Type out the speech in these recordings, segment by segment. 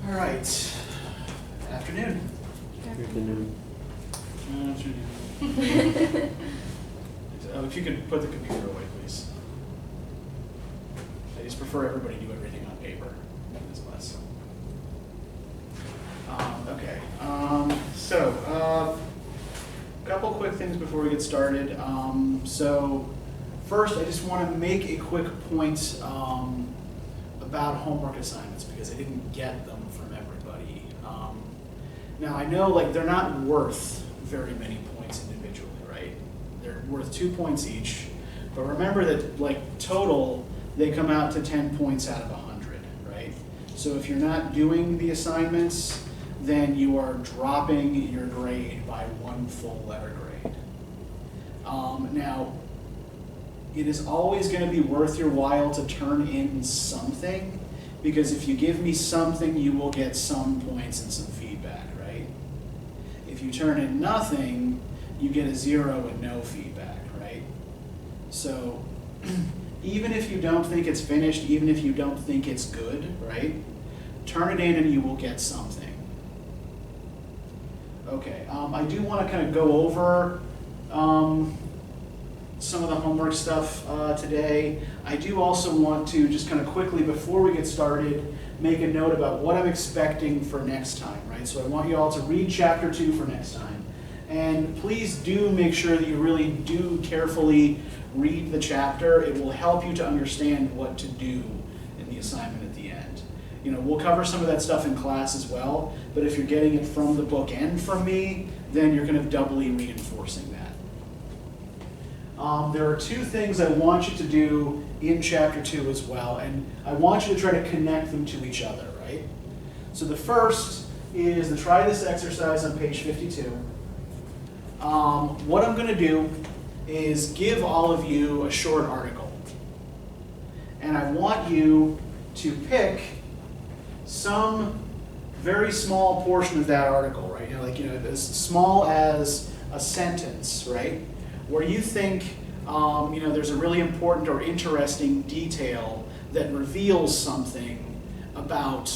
All right. Afternoon. Afternoon. If you could put the computer away, please. I just prefer everybody do everything on paper in this class. Okay. A couple quick things before we get started. So first, I just want to make a quick point about homework assignments because I didn't get them from everybody. Now I know they're not worth very many points individually, right? They're worth 2 points each, but remember that total they come out to 10 points out of 100, right? So if you're not doing the assignments, then you are dropping your grade by 1 full letter grade. Now, it is always going to be worth your while to turn in something, because if you give me something, you will get some points and some feedback, right? If you turn in nothing, you get a 0 and no feedback, right? So even if you don't think it's finished, even if you don't think it's good, right? Turn it in and you will get something. Okay, I do want to kind of go over some of the homework stuff today. I do also want to just kind of quickly, before we get started, make a note about what I'm expecting for next time, right? So I want you all to read chapter 2 for next time. And please do make sure that you really do carefully read the chapter. It will help you to understand what to do in the assignment at the end. You know, we'll cover some of that stuff in class as well, but if you're getting it from the book and from me, then you're kind of doubly reinforcing that. There are 2 things I want you to do in chapter 2 as well, and I want you to try to connect them to each other, right? So the first is the try this exercise on page 52. What I'm going to do is give all of you a short article, and I want you to pick some very small portion of that article, right? As small as a sentence, right? Where you think, there's a really important or interesting detail that reveals something about,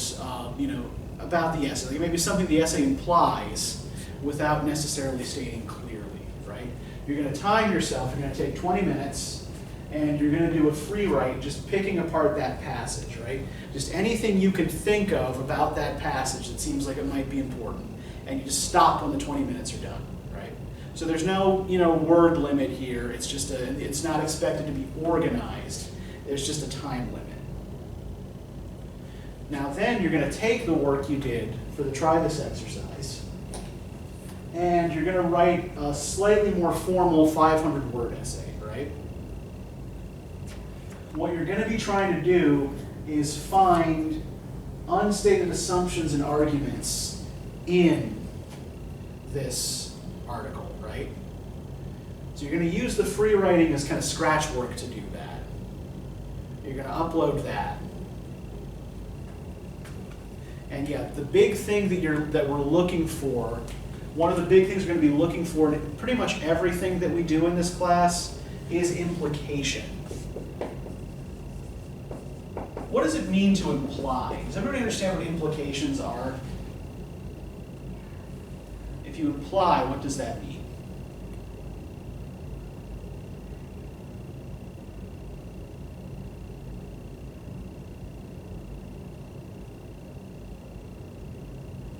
about the essay. Maybe something the essay implies without necessarily stating clearly, right? You're going to time yourself. You're going to take 20 minutes, and you're going to do a free write, just picking apart that passage, right? Just anything you could think of about that passage that seems like it might be important, and you just stop when the 20 minutes are done, right? So there's no, word limit here. It's just it's not expected to be organized. There's just a time limit. Now then, you're going to take the work you did for the try this exercise, and you're going to write a slightly more formal 500-word essay, right? What you're going to be trying to do is find unstated assumptions and arguments in this article, right? So you're going to use the free writing as kind of scratch work to do that. You're going to upload that. And yeah, the big thing that we're looking for, one of the big things we're going to be looking for in pretty much everything that we do in this class is implication. What does it mean to imply? Does everybody understand what implications are? If you imply, what does that mean?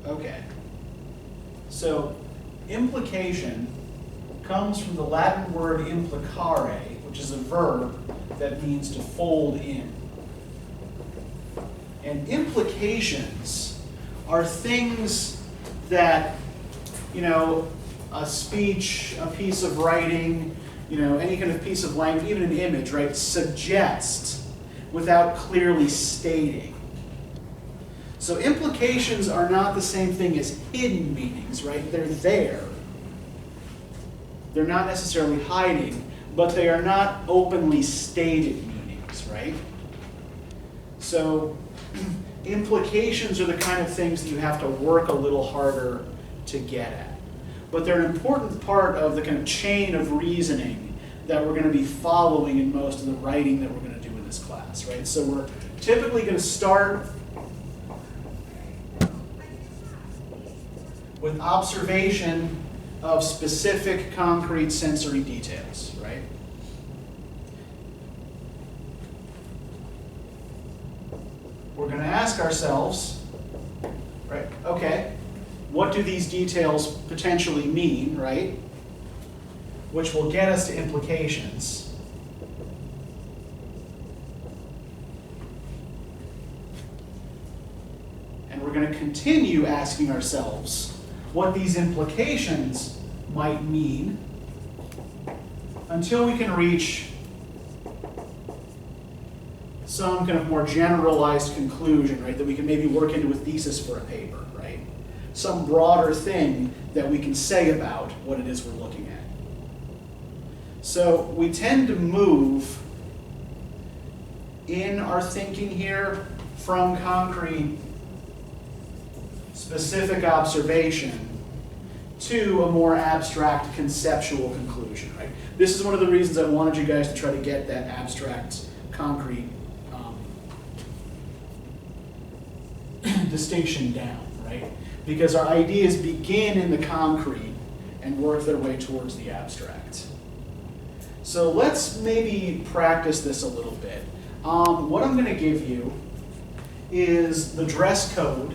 Okay. So, implication comes from the Latin word implicare, which is a verb that means to fold in. And implications are things that, a speech, a piece of writing, any kind of piece of language, even an image, right, suggest without clearly stating. So implications are not the same thing as hidden meanings, right? They're there. They're not necessarily hiding, but they are not openly stated meanings, right? So implications are the kind of things that you have to work a little harder to get at. But they're an important part of the kind of chain of reasoning that we're going to be following in most of the writing that we're going to do in this class, right? So we're typically going to start with observation of specific concrete sensory details, right? We're going to ask ourselves, right, okay, what do these details potentially mean, right? Which will get us to implications. And we're going to continue asking ourselves what these implications might mean until we can reach some kind of more generalized conclusion, right, that we can maybe work into a thesis for a paper, right? Some broader thing that we can say about what it is we're looking at. So we tend to move in our thinking here from concrete specific observation to a more abstract conceptual conclusion, right? This is one of the reasons I wanted you guys to try to get that abstract concrete distinction down, right? Because our ideas begin in the concrete and work their way towards the abstract. So let's maybe practice this a little bit. What I'm going to give you is the dress code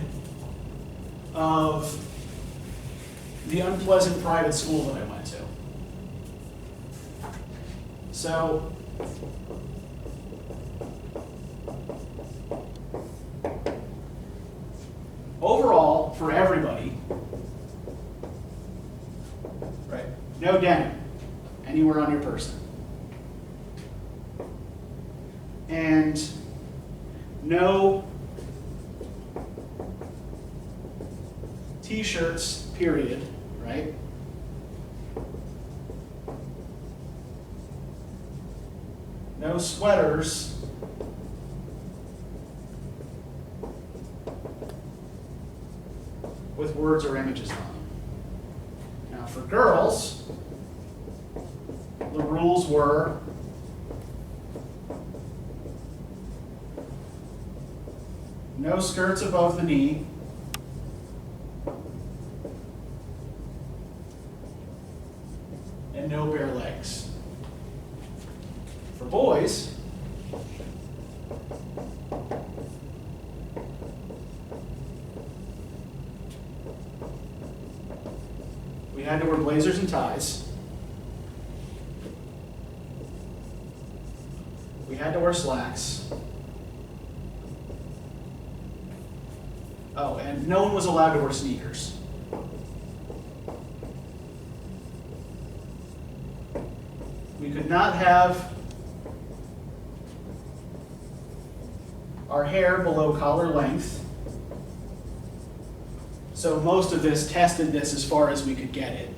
of the unpleasant private school that I went to. So overall, for everybody, right, no denim anywhere on your person. And no t-shirts, period, right? No sweaters. With words or images on them. Now for girls, the rules were no skirts above the knee, and no bare legs. For boys, we had to wear blazers and ties. We had to wear slacks. Oh, and no one was allowed to wear sneakers. We could not have our hair below collar length. So most of this tested this as far as we could get it.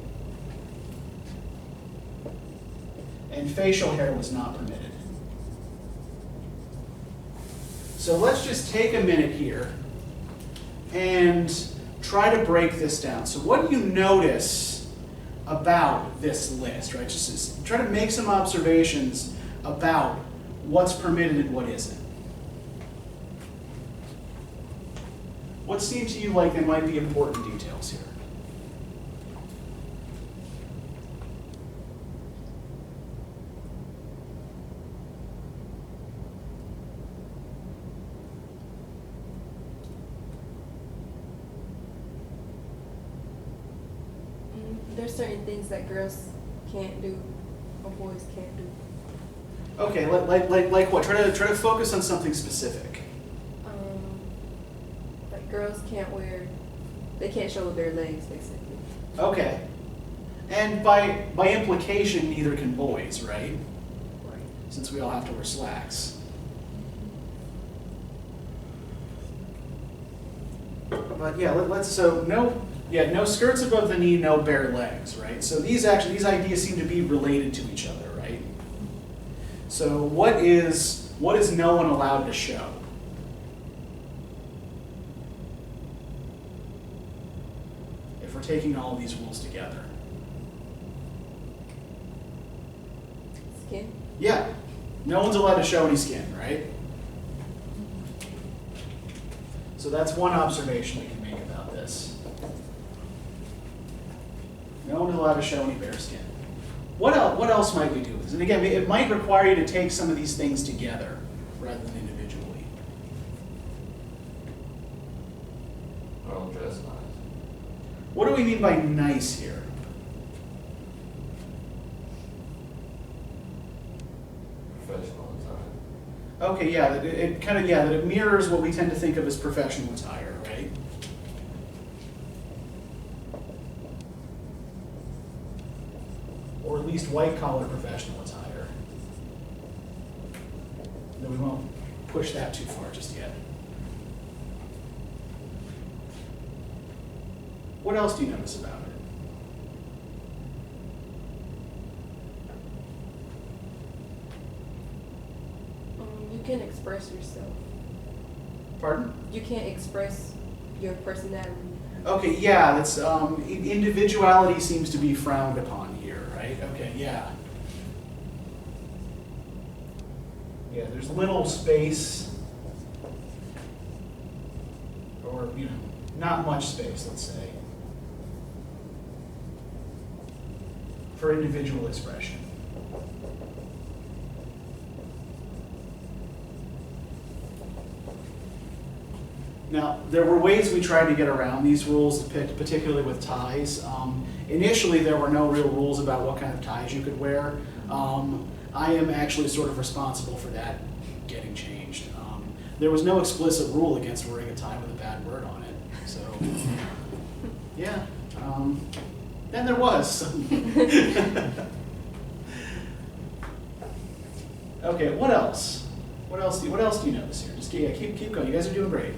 And facial hair was not permitted. So let's just take a minute here and try to break this down. So what do you notice about this list, right? Just try to make some observations about what's permitted and what isn't. What seems to you like there might be important details here? There's certain things that girls can't do or boys can't do. Okay, like what? Try to focus on something specific. Like girls they can't show their legs basically. Okay. And by implication, neither can boys, right? Right. Since we all have to wear slacks. But yeah, no skirts above the knee, no bare legs, right? So these ideas seem to be related to each other, right? So what is no one allowed to show? If we're taking all of these rules together. Skin? Yeah. No one's allowed to show any skin, right? So that's one observation we can make about this. No one is allowed to show any bare skin. What else might we do with this? And again, it might require you to take some of these things together rather than individually. Well, dress nice. What do we mean by nice here? Professional attire. Okay, yeah, that it kind of, yeah, that it mirrors what we tend to think of as professional attire, right? Or at least white-collar professional attire. No, we won't push that too far just yet. What else do you notice about it? You can express yourself. Pardon? You can't express your personality. Okay, yeah, that's individuality seems to be frowned upon here, right? Okay, yeah. Yeah, there's little space, or not much space, let's say, for individual expression. Now, there were ways we tried to get around these rules, particularly with ties. Initially, there were no real rules about what kind of ties you could wear. I am actually sort of responsible for that getting changed. There was no explicit rule against wearing a tie with a bad word on it. So, yeah. Then there was. Okay, what else? What else do you notice here? Just keep going. You guys are doing great.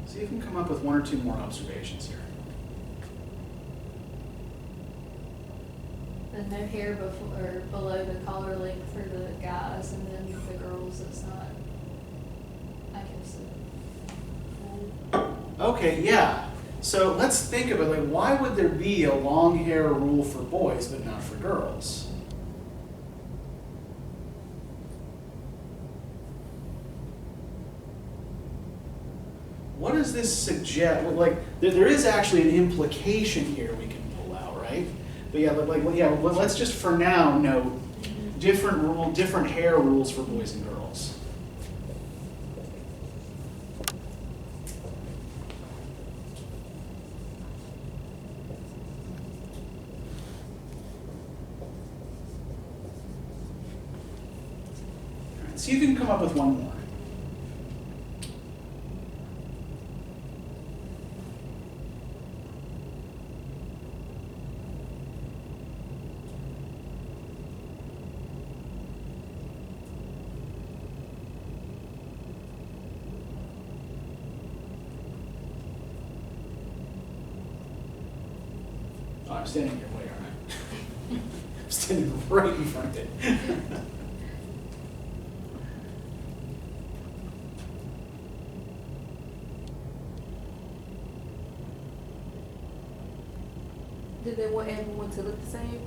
See if you can come up with one or two more observations here. And no hair before or below the collar length for the guys, and then the girls, it's not, I guess. Okay, yeah. So let's think of it, like, why would there be a long hair rule for boys but not for girls? What does this suggest? Well, like, there is actually an implication here we can pull out, right? But yeah, let's just for now note different hair rules for boys and girls. All right, see if you can come up with one more. Oh, I'm standing in your way, aren't I? I'm standing right in front of it. Did they want everyone to look the same?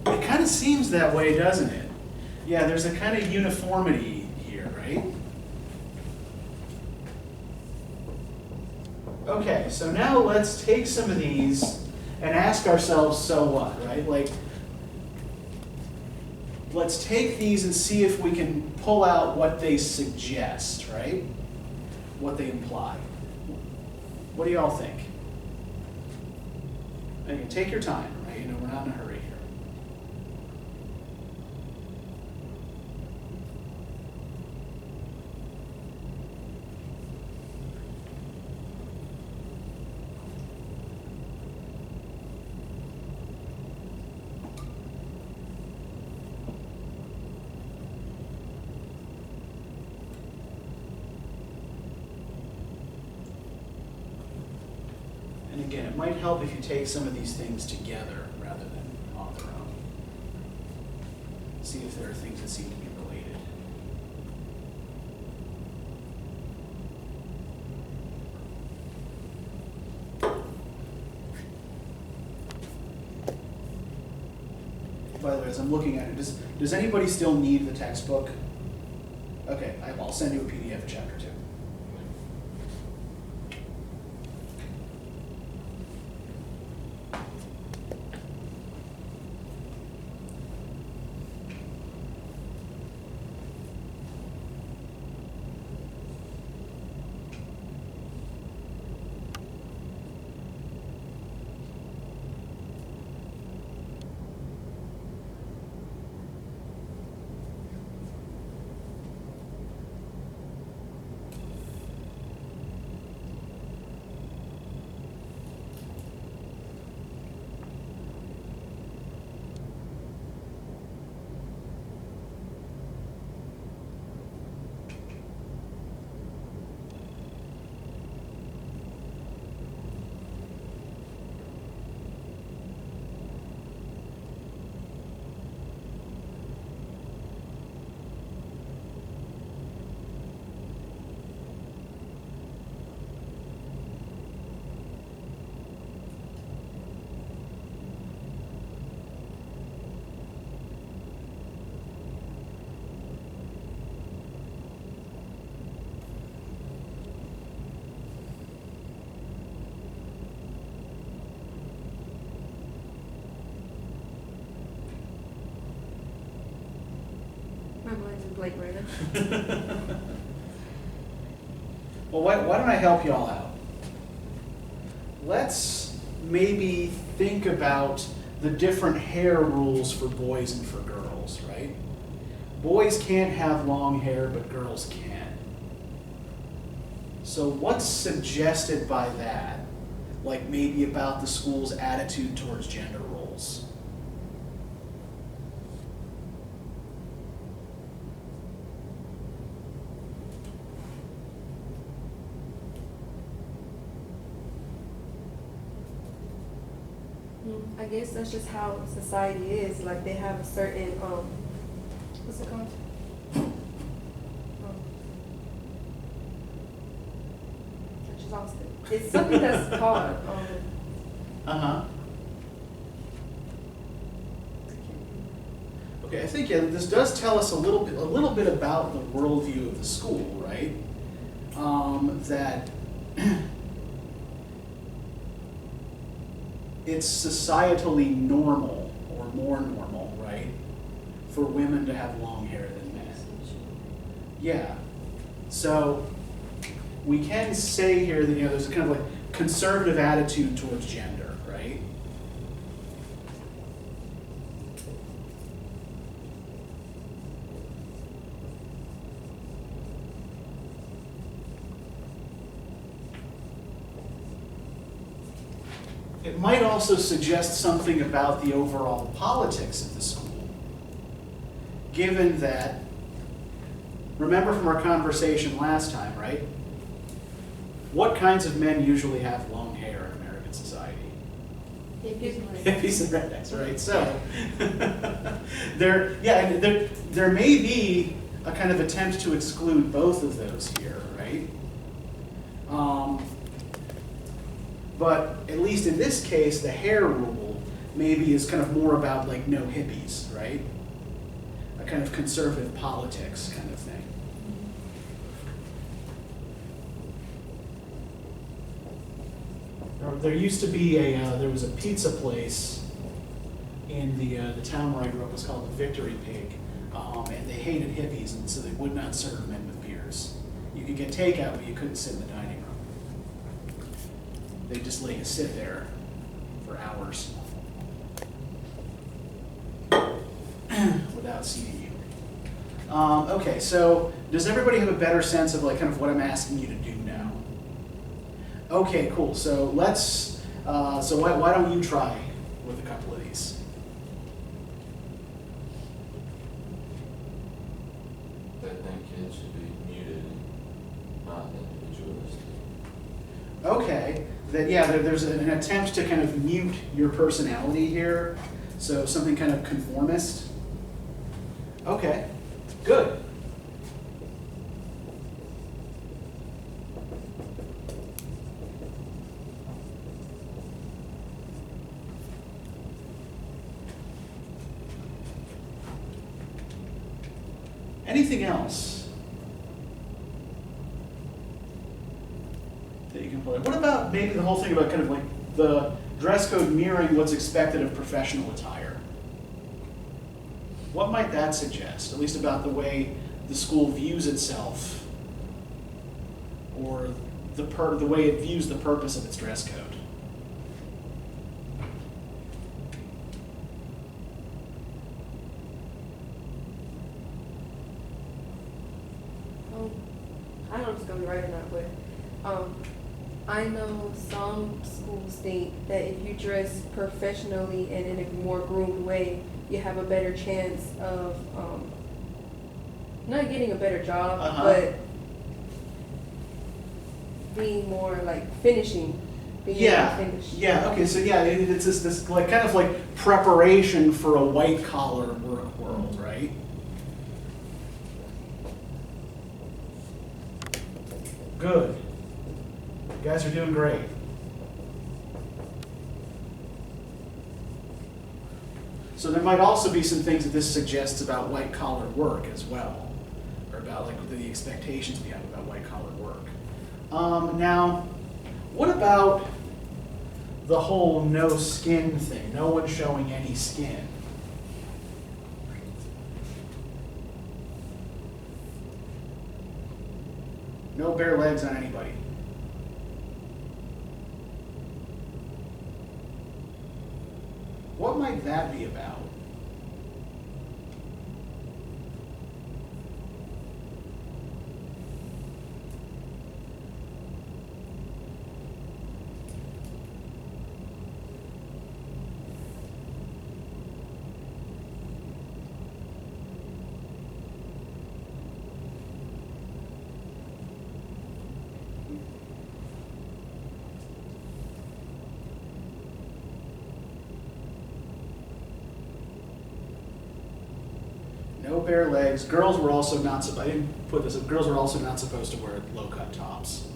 It kind of seems that way, doesn't it? Yeah, there's a kind of uniformity here, right? Okay, so now let's take some of these and ask ourselves, so what, right? Like, let's take these and see if we can pull out what they suggest, right? What they imply. What do y'all think? Again, take your time, right? We're not in a hurry here. And again, it might help if you take some of these things together rather than on their own. See if there are things that seem to be related. by the way, as I'm looking at it, does anybody still need the textbook? Okay, I'll send you a PDF of chapter 2. My mind's in blank right now. Well, why don't I help y'all out? Let's maybe think about the different hair rules for boys and for girls, right? Boys can't have long hair, but girls can. So what's suggested by that? Like maybe about the school's attitude towards gender roles? I guess that's just how society is. Like they have a certain what's it called? I just lost it. It's something that's called Uh-huh. Okay, I think this does tell us a little bit about the worldview of the school, right? That it's societally normal or more normal, right, for women to have long hair than men. Yeah. So we can say here that there's a kind of like conservative attitude towards gender, right? It might also suggest something about the overall politics of the school, given that, remember from our conversation last time, right? What kinds of men usually have long hair in American society? Hippies and rednecks, right? So, there may be a kind of attempt to exclude both of those here, right? But at least in this case, the hair rule maybe is kind of more about like no hippies, right? A kind of conservative politics kind of thing. There used to be there was a pizza place in the town where I grew up. It was called the Victory Pig, and they hated hippies, and so they would not serve men with beers. You could get takeout, but you couldn't sit in the dining room. They just let you sit there for hours without seating you. Okay, so does everybody have a better sense of like kind of what I'm asking you to do now? Okay, cool. So let's. So why don't you try with a couple of these? I think kids should be muted and not individualistic. Okay, there's an attempt to kind of mute your personality here, so something kind of conformist. Okay, good. Anything else that you can put in? What about maybe the whole thing about kind of like the dress code mirroring what's expected of professional attire? What might that suggest, at least about the way the school views itself, or the way it views the purpose of its dress code? I don't know if it's gonna be right or not, but I know some schools think that if you dress professionally and in a more groomed way, you have a better chance of not getting a better job, Uh-huh. but being more like finishing. Being able Yeah, to finish. yeah, okay, so yeah, it's this like kind of like preparation for a white collar work world, right? Good. You guys are doing great. So there might also be some things that this suggests about white collar work as well, or about like the expectations we have about white collar work. Now, what about the whole no skin thing? No one showing any skin. No bare legs on anybody. What might that be about? No bare legs. Girls were also not, I didn't put this, girls were also not supposed to wear low-cut tops.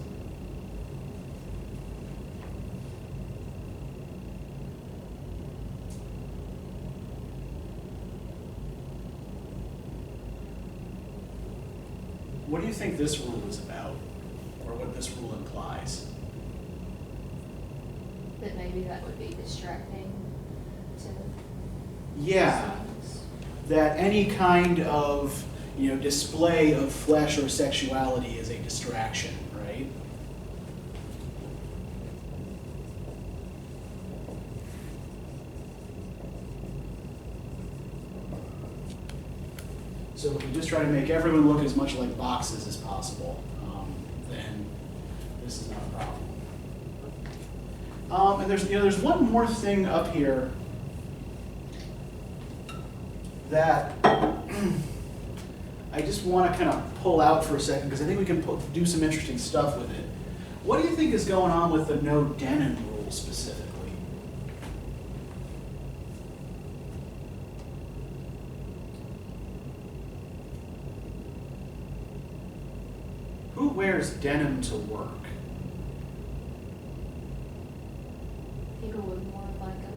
What do you think this rule is about, or what this rule implies? That maybe that would be distracting to Yeah. students. That any kind of, display of flesh or sexuality is a distraction, right? So if we just try to make everyone look as much like boxes as possible, then this is not a problem. And there's one more thing up here that I just want to kind of pull out for a second, because I think we can do some interesting stuff with it. What do you think is going on with the no denim rule specifically? Who wears denim to work?